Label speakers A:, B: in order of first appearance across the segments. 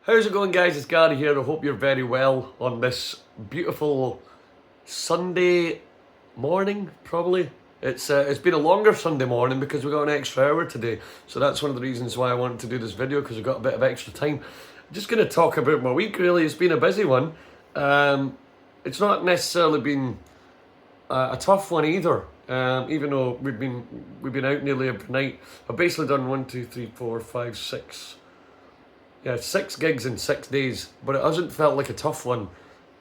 A: How's it going, guys? It's Gary here. I hope you're very well on this beautiful Sunday morning, probably. It's been a longer Sunday morning because we got an extra hour today. So that's one of the reasons why I wanted to do this video, because I've got a bit of extra time. I'm just going to talk about my week, really. It's been a busy one. It's not necessarily been a tough one either. Even though we've been out nearly every night. I've basically done 1, 2, 3, 4, 5, 6. Yeah, 6 gigs in 6 days, but it hasn't felt like a tough one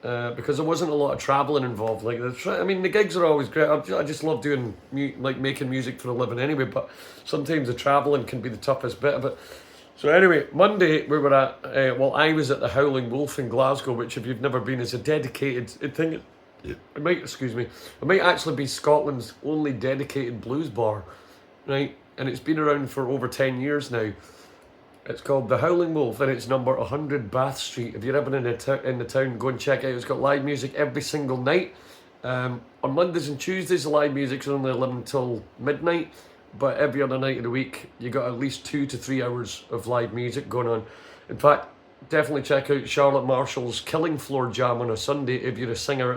A: because there wasn't a lot of travelling involved. Like, the gigs are always great. I just love doing making music for a living anyway. But sometimes the travelling can be the toughest bit of it. So anyway, Monday we were at I was at the Howling Wolf in Glasgow, which if you've never been, is a dedicated thing. It might actually be Scotland's only dedicated blues bar, right? And it's been around for over 10 years now. It's called the Howling Wolf, and it's number 100 Bath Street. If you're ever in the town, go and check it out. It's got live music every single night. On Mondays and Tuesdays, the live music's only 11 till midnight, but every other night of the week, you got at least 2 to 3 hours of live music going on. In fact, definitely check out Charlotte Marshall's Killing Floor Jam on a Sunday if you're a singer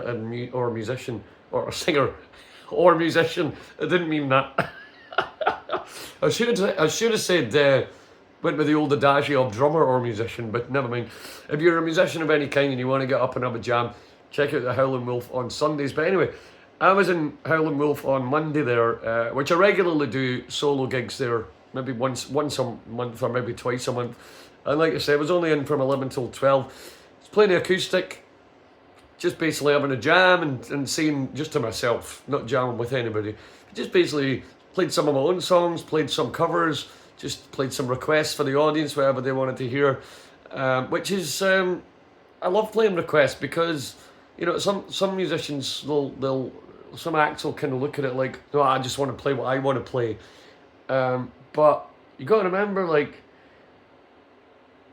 A: or musician, or a singer or musician. I didn't mean that. I should have said. Went with the old adagio of drummer or musician, but never mind. If you're a musician of any kind and you want to get up and have a jam, check out the Howling Wolf on Sundays. But anyway, I was in Howling Wolf on Monday there, which I regularly do solo gigs there, maybe once a month or maybe twice a month. And like I said, I was only in from 11 till 12. I was playing the acoustic, just basically having a jam and singing just to myself, not jamming with anybody. Just basically played some of my own songs, played some covers, just played some requests for the audience, whatever they wanted to hear, which is, I love playing requests because, you know, some musicians, some acts will kind of look at it like, no, I just want to play what I want to play. But you got to remember, like,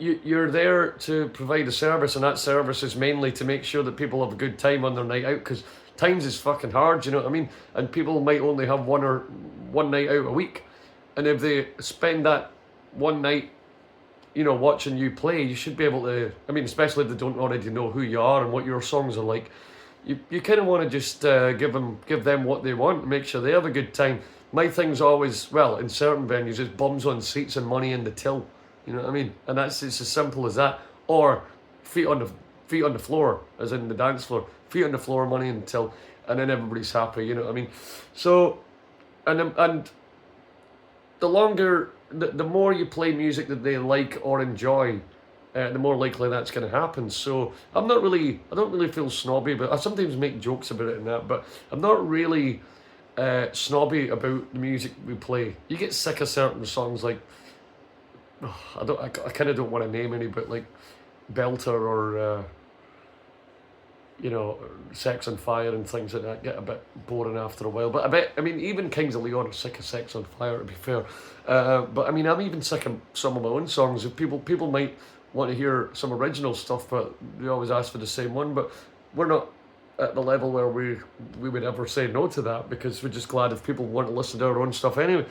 A: you're there to provide a service, and that service is mainly to make sure that people have a good time on their night out, because times is fucking hard, you know what I mean? And people might only have one night out a week. And if they spend that one night, you know, watching you play, you should be able to, I mean, especially if they don't already know who you are and what your songs are like, you kind of want to just give them what they want and make sure they have a good time. My thing's always, well, in certain venues, it's bums on seats and money in the till. You know what I mean? And it's as simple as that. Or feet on the floor, as in the dance floor. Feet on the floor, money in the till, and then everybody's happy. You know what I mean? So, and the more you play music that they like or enjoy, the more likely that's going to happen. So I don't really feel snobby, but I sometimes make jokes about it and that, but I'm not really snobby about the music we play. You get sick of certain songs, like, I kind of don't want to name any, but like Belter or you know, Sex on Fire and things like that get a bit boring after a while. But I mean, even Kings of Leon are sick of Sex on Fire, to be fair. But I mean, I'm even sick of some of my own songs. If people might want to hear some original stuff, but they always ask for the same one. But we're not at the level where we would ever say no to that, because we're just glad if people want to listen to our own stuff anyway.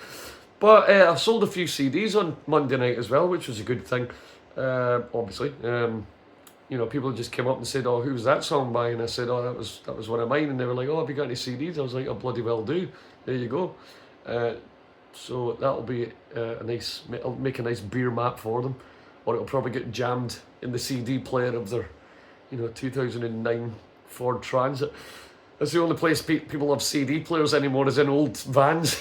A: But I sold a few CDs on Monday night as well, which was a good thing, obviously. You know, people just came up and said, "Oh, who was that song by?" And I said, "Oh, that was one of mine." And they were like, "Oh, have you got any CDs?" I was like, "I bloody well do." There you go. So that'll be I'll make a nice beer map for them, or it'll probably get jammed in the CD player of their, 2009 Ford Transit. That's the only place people have CD players anymore, is in old vans.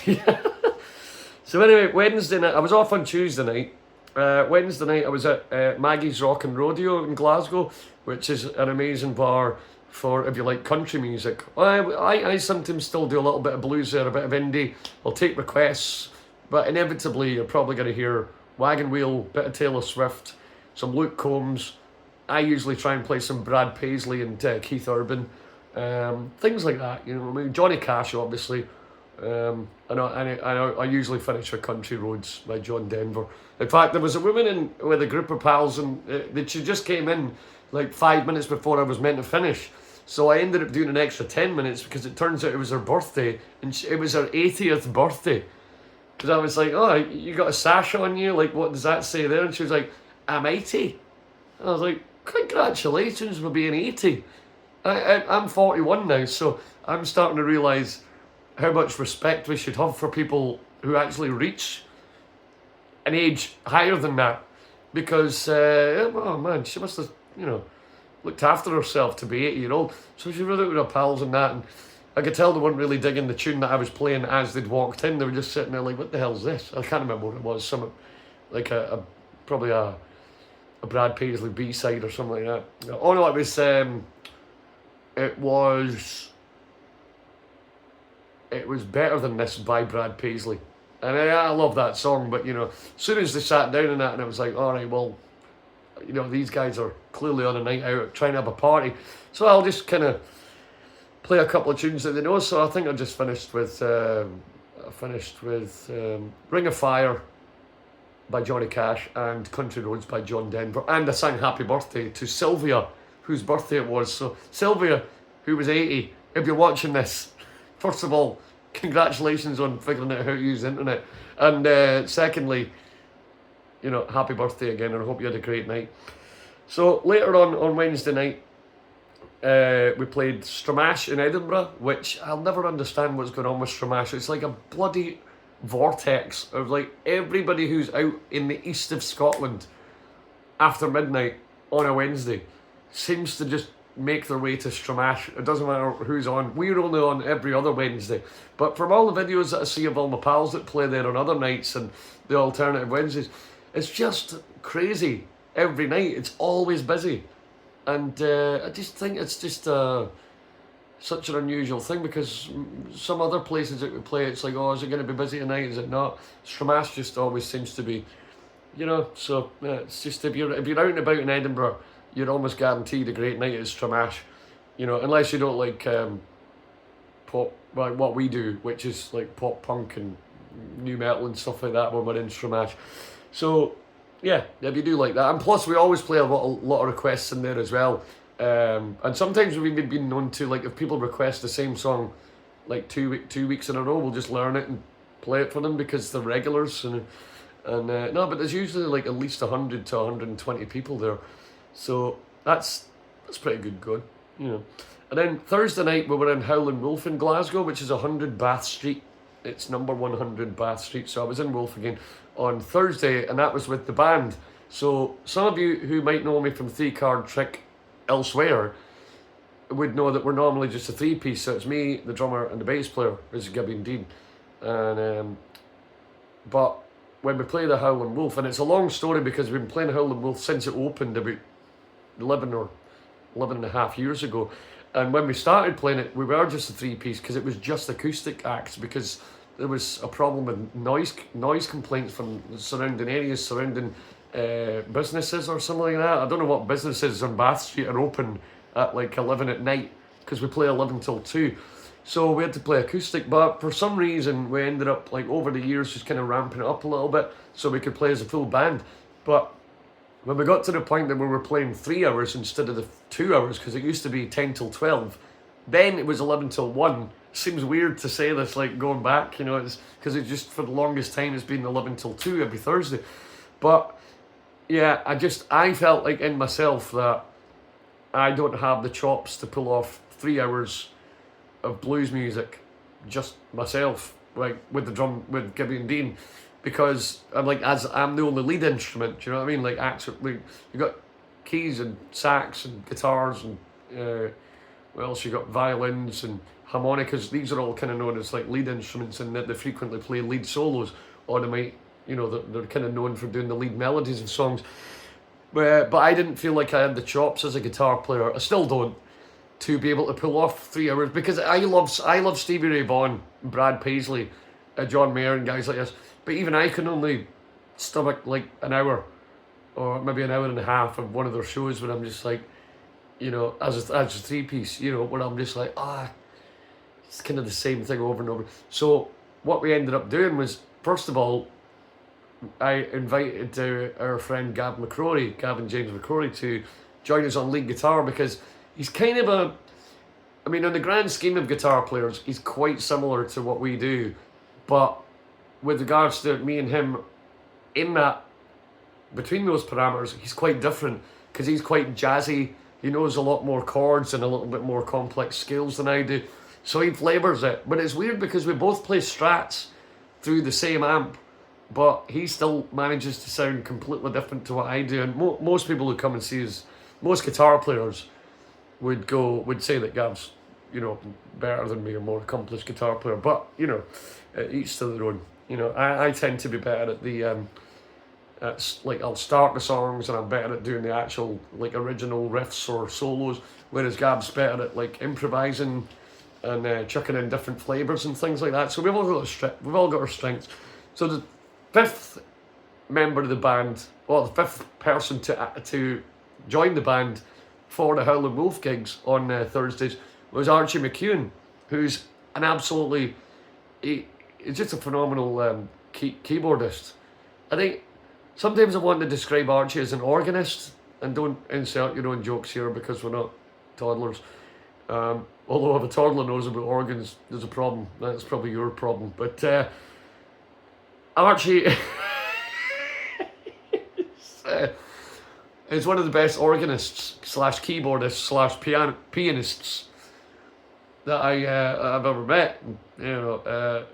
A: So anyway, Wednesday night, I was off on Tuesday night. Wednesday night I was at Maggie's Rock and Rodeo in Glasgow, which is an amazing bar for if you like country music. I sometimes still do a little bit of blues there, a bit of indie. I'll take requests, but inevitably you're probably going to hear Wagon Wheel, bit of Taylor Swift, some Luke Combs. I usually try and play some Brad Paisley and Keith Urban, things like that. You know, I mean, Johnny Cash, obviously. And I usually finish with Country Roads by John Denver. In fact, there was a woman in with a group of pals, and that she just came in like 5 minutes before I was meant to finish. So I ended up doing an extra 10 minutes because it turns out it was her birthday, and it was her 80th birthday. Because I was like, "Oh, you got a sash on you? Like, what does that say there?" And she was like, "I'm 80." And I was like, congratulations for being 80. I'm 41 now, so I'm starting to realise how much respect we should have for people who actually reach an age higher than that. Because, oh man, she must have, looked after herself to be 80-year-old. So she was out with her pals and that, and I could tell they weren't really digging the tune that I was playing as they'd walked in. They were just sitting there like, what the hell's this? I can't remember what it was. Something like probably a Brad Paisley B-side or something like that. Oh no, it was Better Than This by Brad Paisley. And I love that song, but as soon as they sat down in that, and I was like, all right, well, these guys are clearly on a night out trying to have a party. So I'll just kind of play a couple of tunes that they know. So I think I just finished with Ring of Fire by Johnny Cash and Country Roads by John Denver. And I sang Happy Birthday to Sylvia, whose birthday it was. So Sylvia, who was 80, if you're watching this, first of all, congratulations on figuring out how to use the internet. And secondly, happy birthday again, and I hope you had a great night. So later on Wednesday night, we played Stramash in Edinburgh, which I'll never understand what's going on with Stramash. It's like a bloody vortex of like everybody who's out in the east of Scotland after midnight on a Wednesday seems to just make their way to Stramash. It doesn't matter who's on. We're only on every other Wednesday. But from all the videos that I see of all my pals that play there on other nights and the alternative Wednesdays, it's just crazy every night. It's always busy. And I just think it's just such an unusual thing, because some other places that we play, it's like, oh, is it going to be busy tonight? Is it not? Stramash just always seems to be, so it's just, if you're out and about in Edinburgh, you're almost guaranteed a great night at Stramash, unless you don't like pop, like what we do, which is like pop punk and new metal and stuff like that when we're in Stramash. So yeah, if you do like that, and plus we always play a lot of requests in there as well, and sometimes we've even been known to, like, if people request the same song like two weeks in a row, we'll just learn it and play it for them because they're regulars, and no, but there's usually like at least 100 to 120 people there, so that's pretty good going, And then Thursday night we were in Howlin' Wolf in Glasgow, which is 100 Bath Street. It's number 100 Bath Street. So I was in Wolf again on Thursday, and that was with the band. So some of you who might know me from Three Card Trick elsewhere would know that we're normally just a three-piece. So it's me, the drummer, and the bass player, is Gibby and Dean. And but when we play the Howlin' Wolf, and it's a long story because we've been playing Howlin' Wolf since it opened about 11 and a half years ago. And when we started playing it, we were just a three-piece because it was just acoustic acts, because there was a problem with noise complaints from surrounding areas, surrounding businesses or something like that. I don't know what businesses on Bath Street are open at like 11 at night, because we play 11 till 2. So we had to play acoustic, but for some reason we ended up, like, over the years just kind of ramping it up a little bit so we could play as a full band. But when we got to the point that we were playing 3 hours instead of the 2 hours, because it used to be 10 till 12, then it was 11 till 1. Seems weird to say this, like, going back, it's because it's just, for the longest time, it's been 11 till 2 every Thursday. But yeah, I felt like in myself that I don't have the chops to pull off 3 hours of blues music just myself, like with the drum, with Gibby and Dean, because I'm the only lead instrument. Do you know what I mean? Like, actually, you got keys and sax and guitars and what else? You got violins and harmonicas. These are all kind of known as like lead instruments, and that they frequently play lead solos, or they might, they're kind of known for doing the lead melodies of songs. But I didn't feel like I had the chops as a guitar player. I still don't, to be able to pull off 3 hours, because I love Stevie Ray Vaughan, Brad Paisley, John Mayer and guys like this. But even I can only stomach like an hour, or maybe an hour and a half of one of their shows, when I'm just like, as a three-piece, where I'm just like, it's kind of the same thing over and over. So what we ended up doing was, first of all, I invited our friend Gavin James McCrory, to join us on lead guitar, because he's kind of in the grand scheme of guitar players, he's quite similar to what we do, but with regards to me and him, in that, between those parameters, he's quite different, because he's quite jazzy. He knows a lot more chords and a little bit more complex scales than I do. So he flavours it. But it's weird because we both play strats through the same amp, but he still manages to sound completely different to what I do. And most people who come and see us, most guitar players would say that Gav's, you know, better than me, or more accomplished guitar player. But, you know, each to their own. You know, I tend to be better at the like, I'll start the songs and I'm better at doing the actual, like, original riffs or solos, whereas Gab's better at, like, improvising and chucking in different flavours and things like that. So we've all got our strengths. So the fifth member of the band, well, the fifth person to join the band for the Howlin' Wolf gigs on Thursdays was Archie McEwen, who's an absolutely, he's just a phenomenal keyboardist. I think sometimes I want to describe Archie as an organist, and don't insert your own jokes here because we're not toddlers. Although if a toddler knows about organs, there's a problem. That's probably your problem. But Archie is one of the best organists / keyboardists / pianists that I've ever met. You know,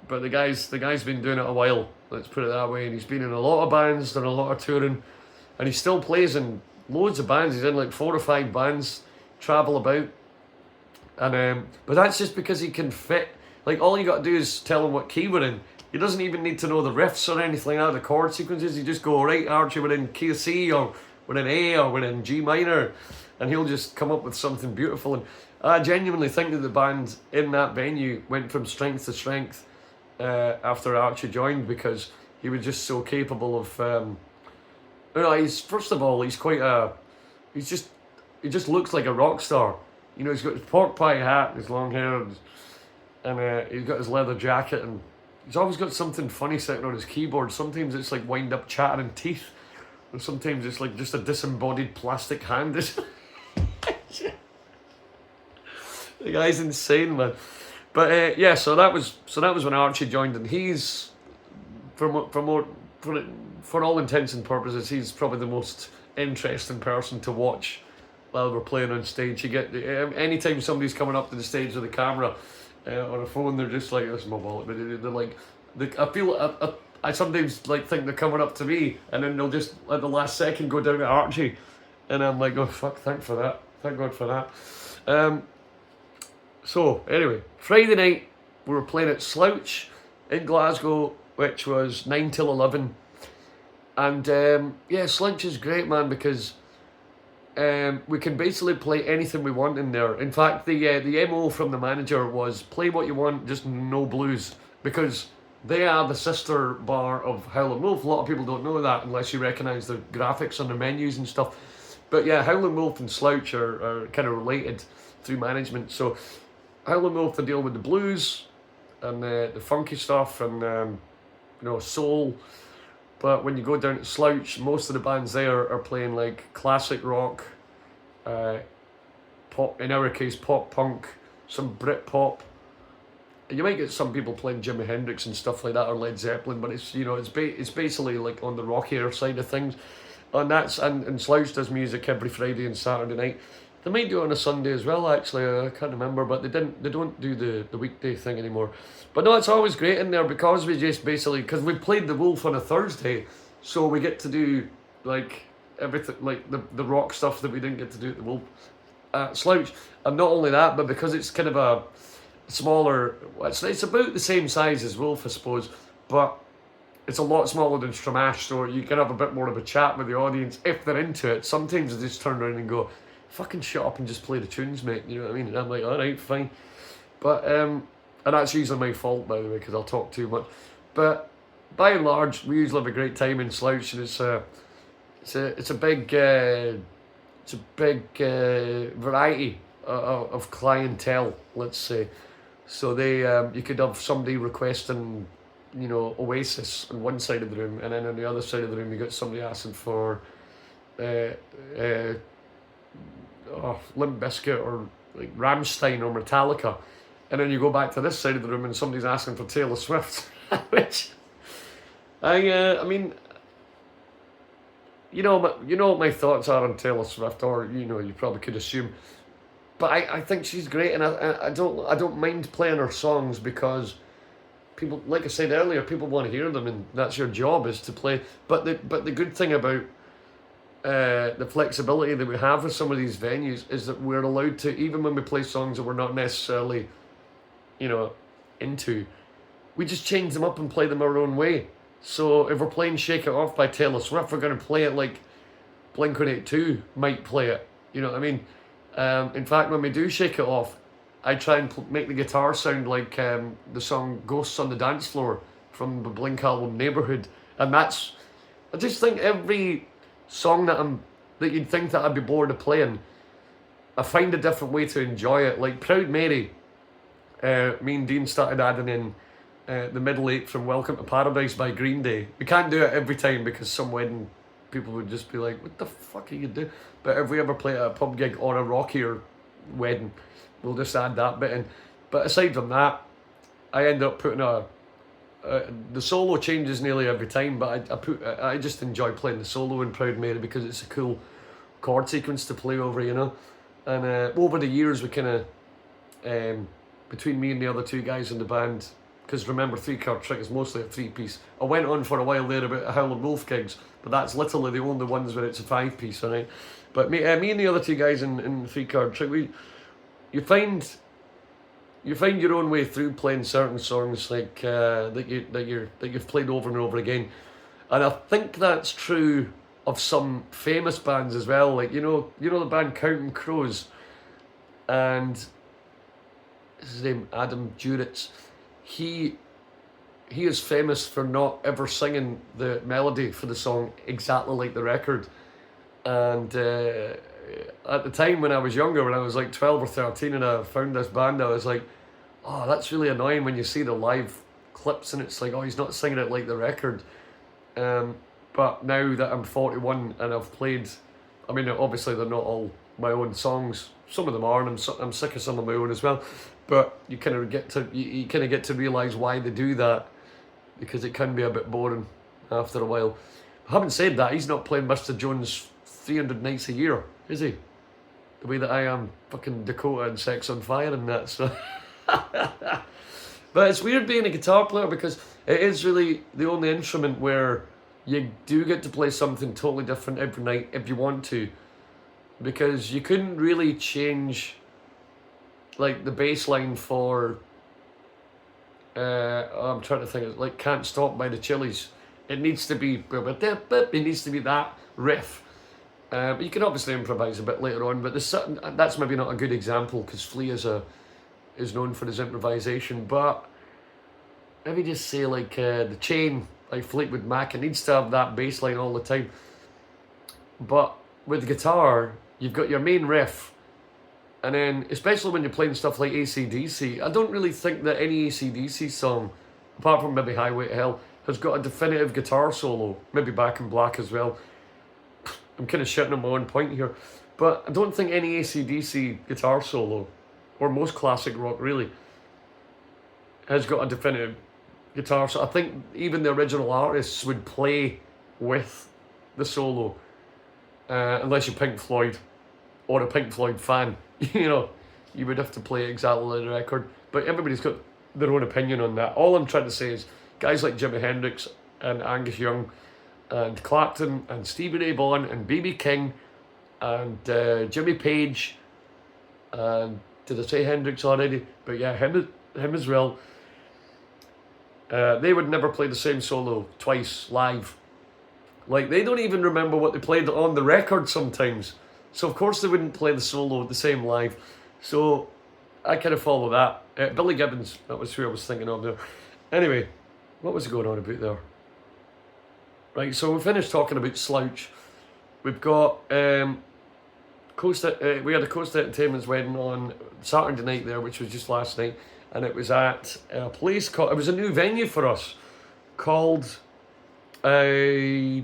A: but the guy's been doing it a while. Let's put it that way. And he's been in a lot of bands, done a lot of touring, and he still plays in loads of bands. He's in like 4 or 5 bands, travel about. And but that's just because he can fit. Like, all you got to do is tell him what key we're in. He doesn't even need to know the riffs or anything out of the chord sequences. You just go, right, Archie, we're in key of C, or we're in A, or we're in G minor, and he'll just come up with something beautiful. And I genuinely think that the band in that venue went from strength to strength after Archie joined, because he was just so capable of. You know, he's, first of all, he's quite a. He just looks like a rock star. You know, he's got his pork pie hat, his long hair, and he's got his leather jacket, and he's always got something funny sitting on his keyboard. Sometimes it's like wind up chattering teeth, and sometimes it's like just a disembodied plastic hand. The guy's insane, man. But yeah, so that was when Archie joined, and he's for all intents and purposes, he's probably the most interesting person to watch while we're playing on stage. You get anytime somebody's coming up to the stage with a camera or a phone, they're just like, "This is my wallet," but they're like, I sometimes like think they're coming up to me, and then they'll just at the last second go down to Archie, and I'm like, "Oh fuck, thank God for that." So anyway, Friday night we were playing at Slouch in Glasgow, which was 9 till 11, and yeah, Slouch is great, man, because we can basically play anything we want in there. In fact, the MO from the manager was play what you want, just no blues, because they are the sister bar of Howlin' Wolf. A lot of people don't know that unless you recognise the graphics on the menus and stuff. But yeah, Howlin' Wolf and Slouch are kind of related through management. So Howlin' Wolf, they deal with the blues and the funky stuff and you know, soul. But when you go down to Slouch, most of the bands there are playing like classic rock, pop, in our case pop punk, some Brit pop. You might get some people playing Jimi Hendrix and stuff like that, or Led Zeppelin, but it's, you know, it's basically like on the rockier side of things. And Slouch does music every Friday and Saturday night. They might do it on a Sunday as well, actually. I can't remember, but they don't do the weekday thing anymore. But no, it's always great in there because we just basically, because we played the Wolf on a Thursday, so we get to do like everything, like the rock stuff that we didn't get to do at the Wolf Slouch. And not only that, but because it's kind of a smaller, it's about the same size as Wolf, I suppose, but it's a lot smaller than Stramash, so you can have a bit more of a chat with the audience if they're into it. Sometimes they just turn around and go, "Fucking shut up and just play the tunes, mate," you know what I mean? And I'm like, alright, fine. But and that's usually my fault, by the way, because I'll talk too much. But by and large, we usually have a great time in Slouch, and it's a big variety of clientele, let's say. So they you could have somebody requesting, you know, Oasis on one side of the room, and then on the other side of the room you got somebody asking for Limp Bizkit or like Rammstein or Metallica, and then you go back to this side of the room and somebody's asking for Taylor Swift, which I mean, you know what my thoughts are on Taylor Swift, or you probably could assume. But I think she's great, and I don't mind playing her songs because people, like I said earlier, people want to hear them, and that's your job, is to play. But the good thing about the flexibility that we have with some of these venues is that we're allowed to, even when we play songs that we're not necessarily, into, we just change them up and play them our own way. So if we're playing Shake It Off by Taylor Swift, we're going to play it like Blink-182 might play it. You know what I mean? In fact, when we do Shake It Off, I try and make the guitar sound like the song Ghosts on the Dance Floor from the Blink album Neighborhood. And I just think every song that you'd think that I'd be bored of playing, I find a different way to enjoy it. Like Proud Mary, me and Dean started adding in the middle eight from Welcome to Paradise by Green Day. We can't do it every time because some wedding people would just be like, what the fuck are you doing? But if we ever play at a pub gig or a rockier wedding, we'll just add that bit in. But aside from that, I end up putting the solo changes nearly every time, but I just enjoy playing the solo in Proud Mary because it's a cool chord sequence to play over, And over the years, we kind of, between me and the other two guys in the band, because remember, Three Card Trick is mostly a three-piece. I went on for a while there about Howlin' Wolf gigs, but that's literally the only ones where it's a five-piece, alright? But me and the other two guys in Three Card Trick, you find your own way through playing certain songs like that you've played over and over again, and I think that's true of some famous bands as well. Like the band Counting Crows, and his name Adam Duritz. He is famous for not ever singing the melody for the song exactly like the record. And at the time when I was younger, when I was like 12 or 13 and I found this band, I was like, oh, that's really annoying when you see the live clips and it's like, oh, he's not singing it like the record. But now that I'm 41 and I've played, I mean, obviously they're not all my own songs. Some of them are, and I'm sick of some of my own as well. But you kind of get to realise why they do that, because it can be a bit boring after a while. Having said that, he's not playing Mr. Jones 300 nights a year, is he? The way that I am fucking Dakota and Sex on Fire and that, so... But it's weird being a guitar player because it is really the only instrument where you do get to play something totally different every night if you want to, because you couldn't really change like the bass line for I'm trying to think of, like Can't Stop by the Chili's. It needs to be that riff. But you can obviously improvise a bit later on, but that's maybe not a good example because Flea is known for his improvisation. But maybe just say like The Chain by Fleetwood Mac. It needs to have that bass line all the time. But with guitar, you've got your main riff, and then especially when you're playing stuff like AC/DC, I don't really think that any AC/DC song, apart from maybe Highway to Hell, has got a definitive guitar solo. Maybe Back in Black as well. I'm kind of shitting on my own point here, but I don't think any AC/DC guitar solo, or most classic rock really, has got a definitive guitar. So I think even the original artists would play with the solo, unless you're Pink Floyd or a Pink Floyd fan. You would have to play exactly like the record. But everybody's got their own opinion on that. All I'm trying to say is guys like Jimi Hendrix and Angus Young and Clapton and Stevie Ray Vaughan and B.B. King and Jimmy Page, and did I say Hendrix already? But yeah, him as well. They would never play the same solo twice live. Like, they don't even remember what they played on the record sometimes. So of course they wouldn't play the solo the same live. So I kind of follow that. Billy Gibbons, that was who I was thinking of there. Anyway, what was going on about there? Right, so we finished talking about Slouch. We've got we had a Coast Entertainment's wedding on Saturday night there, which was just last night, and it was at a place called, it was a new venue for us, called Roodley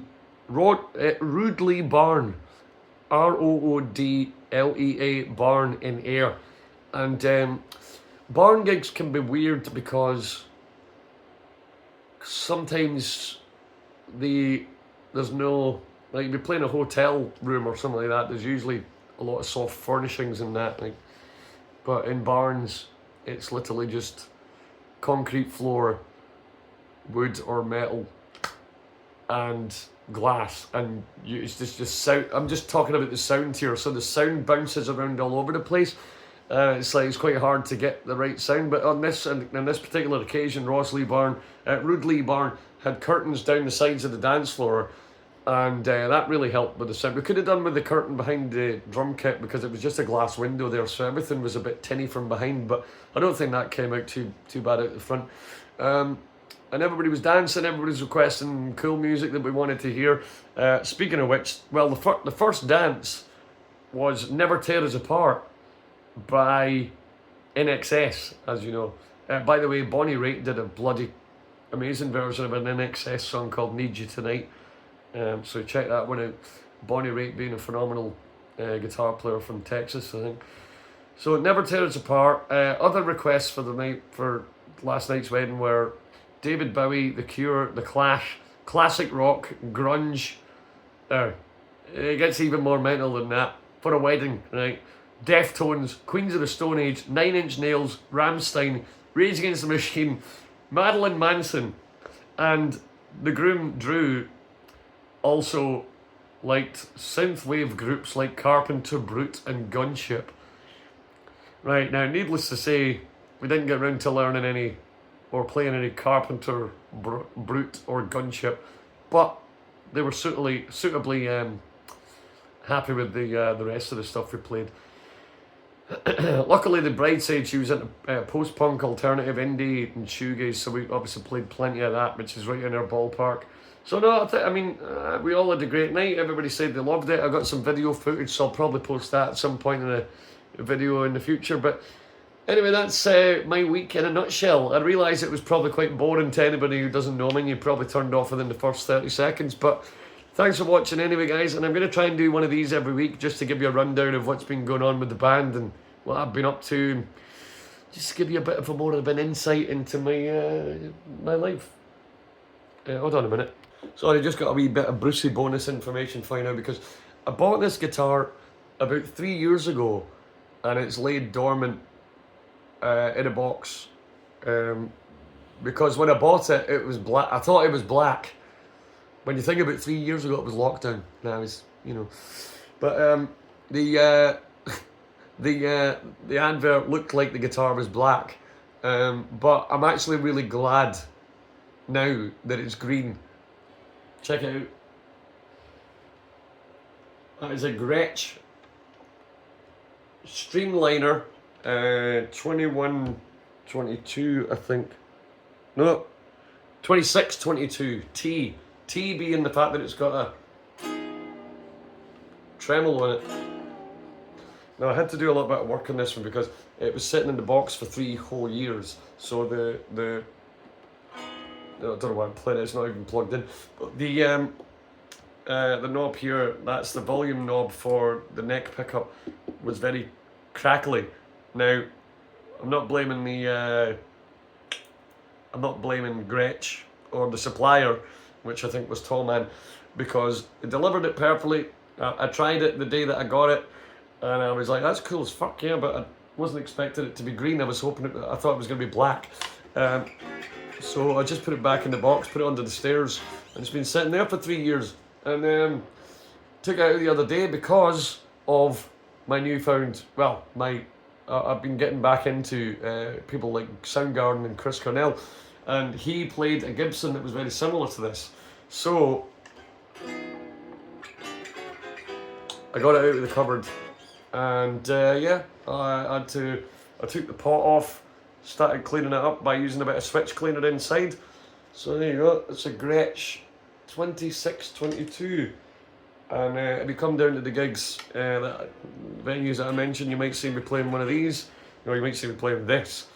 A: Barn, Roodlea Barn in Ayr. And barn gigs can be weird because sometimes there's no like if you play in a hotel room or something like that, there's usually a lot of soft furnishings in that. Like, but in barns, it's literally just concrete floor, wood or metal, and glass, and it's just sound. I'm just talking about the sound here, so the sound bounces around all over the place. It's like it's quite hard to get the right sound. But on this particular occasion, Roodley Barn had curtains down the sides of the dance floor, and that really helped with the sound. We could have done with the curtain behind the drum kit because it was just a glass window there, so everything was a bit tinny from behind. But I don't think that came out too bad out the front. And everybody was dancing, everybody was requesting cool music that we wanted to hear. Speaking of which, well, the first dance was Never Tear Us Apart by NXS, as you know. By the way, Bonnie Raitt did a bloody amazing version of an NXS song called Need You Tonight. So check that one out. Bonnie Raitt being a phenomenal guitar player from Texas, I think. So Never Tear Us Apart. Other requests for the night, for last night's wedding, were David Bowie, The Cure, The Clash, classic rock, grunge. It gets even more mental than that. For a wedding, right? Deftones, Queens of the Stone Age, Nine Inch Nails, Rammstein, Rage Against the Machine, Marilyn Manson, and the groom, Drew, also liked synthwave groups like Carpenter Brute and Gunship. Right, now needless to say, we didn't get around to learning any or playing any Carpenter Brute or Gunship, but they were suitably happy with the rest of the stuff we played. Luckily, the bride said she was into post-punk, alternative, indie, and shoegaze, so we obviously played plenty of that, which is right in our ballpark. So no, we all had a great night. Everybody said they loved it. I got some video footage, so I'll probably post that at some point in a video in the future. But anyway, that's my week in a nutshell. I realise it was probably quite boring to anybody who doesn't know me, and you probably turned off within the first 30 seconds. But thanks for watching anyway, guys, and I'm going to try and do one of these every week just to give you a rundown of what's been going on with the band and what I've been up to, and just give you a bit of more of an insight into my life. Hold on a minute. Sorry, just got a wee bit of Brucey bonus information for you now, because I bought this guitar about 3 years ago, and it's laid dormant in a box, because when I bought it, it was black. I thought it was black. When you think about 3 years ago, it was lockdown. Now it's, but the advert looked like the guitar was black, but I'm actually really glad now that it's green. Check it out. That is a Gretsch Streamliner 2122, I think. No, 2622 T. T being the fact that it's got a tremolo in it. Now I had to do a little bit of work on this one because it was sitting in the box for 3 whole years. So I don't know why I'm playing it, it's not even plugged in. But the knob here, that's the volume knob for the neck pickup, was very crackly. Now, I'm not blaming Gretsch or the supplier, which I think was Tallman, because it delivered it perfectly. I tried it the day that I got it, and I was like, that's cool as fuck, yeah, but I wasn't expecting it to be green. I thought it was going to be black. So I just put it back in the box, put it under the stairs, and it's been sitting there for 3 years. And took it out the other day because of my newfound, I've been getting back into people like Soundgarden and Chris Cornell, and he played a Gibson that was very similar to this. So I got it out of the cupboard, and I took the pot off, started cleaning it up by using a bit of switch cleaner inside. So there you go, it's a Gretsch 2622, and if you come down to the gigs, that venues that I mentioned, you might see me playing one of these, or you might see me playing this.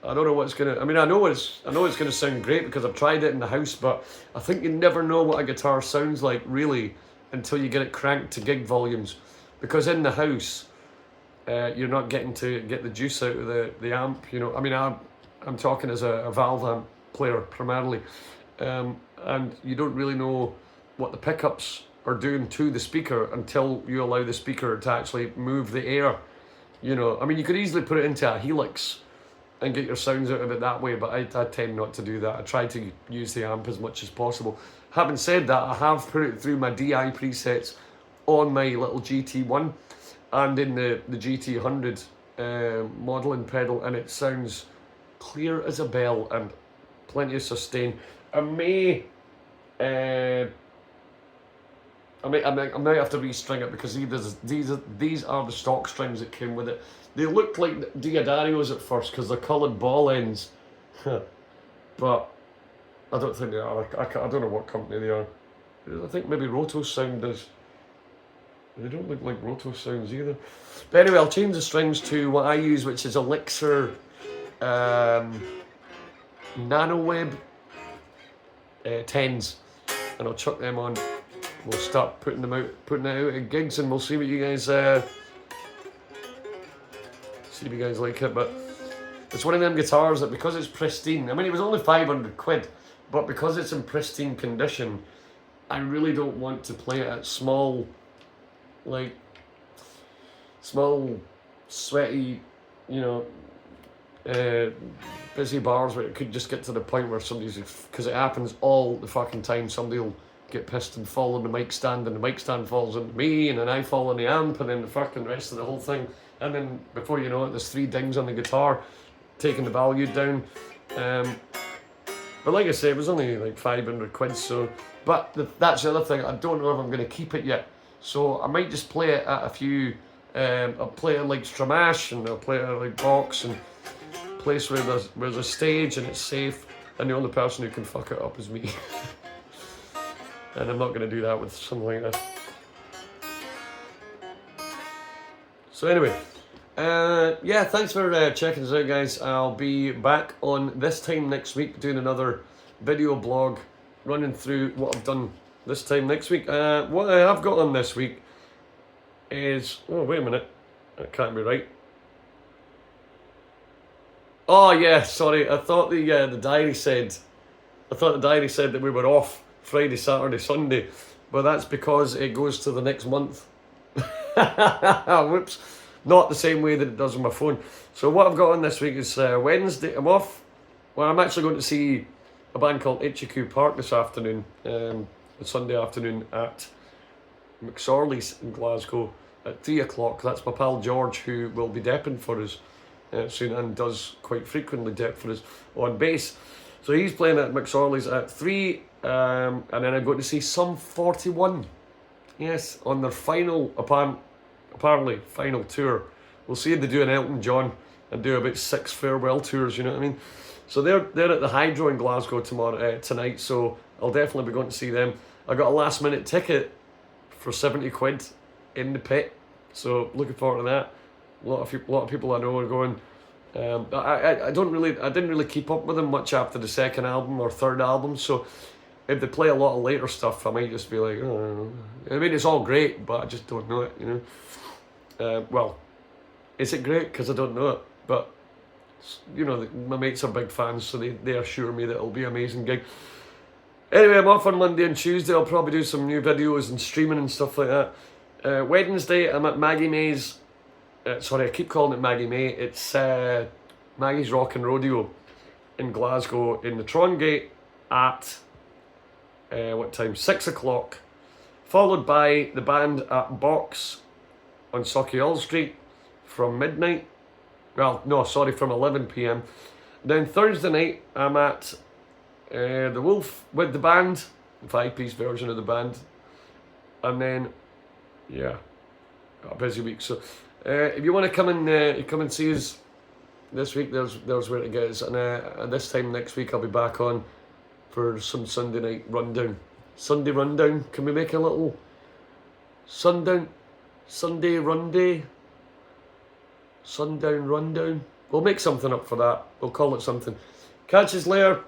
A: I don't know what's gonna. I know it's gonna sound great because I've tried it in the house, but I think you never know what a guitar sounds like really until you get it cranked to gig volumes, because in the house, you're not getting to get the juice out of the amp. I'm talking as a valve amp player primarily, and you don't really know what the pickups are doing to the speaker until you allow the speaker to actually move the air. You know, I mean, you could easily put it into a Helix and get your sounds out of it that way, but I tend not to do that. I try to use the amp as much as possible. Having said that, I have put it through my DI presets on my little GT1 and in the GT100 modelling pedal, and it sounds clear as a bell and plenty of sustain. I might have to restring it because these are the stock strings that came with it. They looked like Diodarios at first because they're coloured ball ends, but I don't think they are. I don't know what company they are. I think maybe Roto Sound does. They don't look like Roto Sounds either. But anyway, I'll change the strings to what I use, which is Elixir NanoWeb 10s, and I'll chuck them on. We'll start putting it out at gigs, and we'll see what you guys like it. But it's one of them guitars that, because it's pristine, I mean, it was only 500 quid, but because it's in pristine condition, I really don't want to play it at small, sweaty, you know, busy bars where it could just get to the point where somebody's, because it happens all the fucking time, somebody will get pissed and fall on the mic stand, and the mic stand falls into me, and then I fall on the amp, and then the fucking rest of the whole thing, and then before you know it, there's 3 dings on the guitar, taking the value down. But like I say, it was only like 500 quid, so, but that's the other thing, I don't know if I'm going to keep it yet, so I might just play it at a few, I'll play it like Stramash, and I'll play it at like Box, and place where there's a stage and it's safe, and the only person who can fuck it up is me. And I'm not going to do that with something like that. So anyway, yeah, thanks for checking us out, guys. I'll be back on this time next week doing another video blog, running through what I've done this time next week. What I have got on this week is, oh wait a minute, that can't be right. Oh yeah, sorry, I thought the diary said that we were off Friday, Saturday, Sunday, but that's because it goes to the next month. Whoops. Not the same way that it does on my phone. So what I've got on this week is Wednesday, I'm off. Well, I'm actually going to see a band called Ichiku Park this afternoon, Sunday afternoon at McSorley's in Glasgow at 3 o'clock. That's my pal George, who will be depping for us soon, and does quite frequently dep for us on bass. So he's playing at McSorley's at 3, and then I'm going to see Sum 41. Yes, on their final, apparently final tour. We'll see if they do an Elton John and do about 6 farewell tours, you know what I mean? So they're at the Hydro in Glasgow tonight, so I'll definitely be going to see them. I got a last minute ticket for 70 quid in the pit, so looking forward to that. A lot of people I know are going. I didn't really keep up with them much after the second album or third album, so if they play a lot of later stuff, I might just be like, oh. I mean, it's all great, but I just don't know it, you know. Well, is it great? Because I don't know it, but you know, my mates are big fans, so they assure me that it'll be an amazing gig. Anyway, I'm off on Monday and Tuesday. I'll probably do some new videos and streaming and stuff like that. Wednesday, I'm at Maggie May's. Sorry, I keep calling it Maggie May. It's Maggie's Rockin' Rodeo in Glasgow in the Trongate at what time? 6 o'clock. Followed by the band at Box on Sauchiehall Street from midnight. Well, no, sorry, from 11 p.m. Then Thursday night, I'm at the Wolf with the band, the 5-piece version of the band. And then, yeah, got a busy week. So if you want to come and see us this week, there's where to get us. And this time next week, I'll be back on for some Sunday night rundown. Sunday rundown. Can we make a little Sunday runday? Sundown rundown. We'll make something up for that. We'll call it something. Catch us later.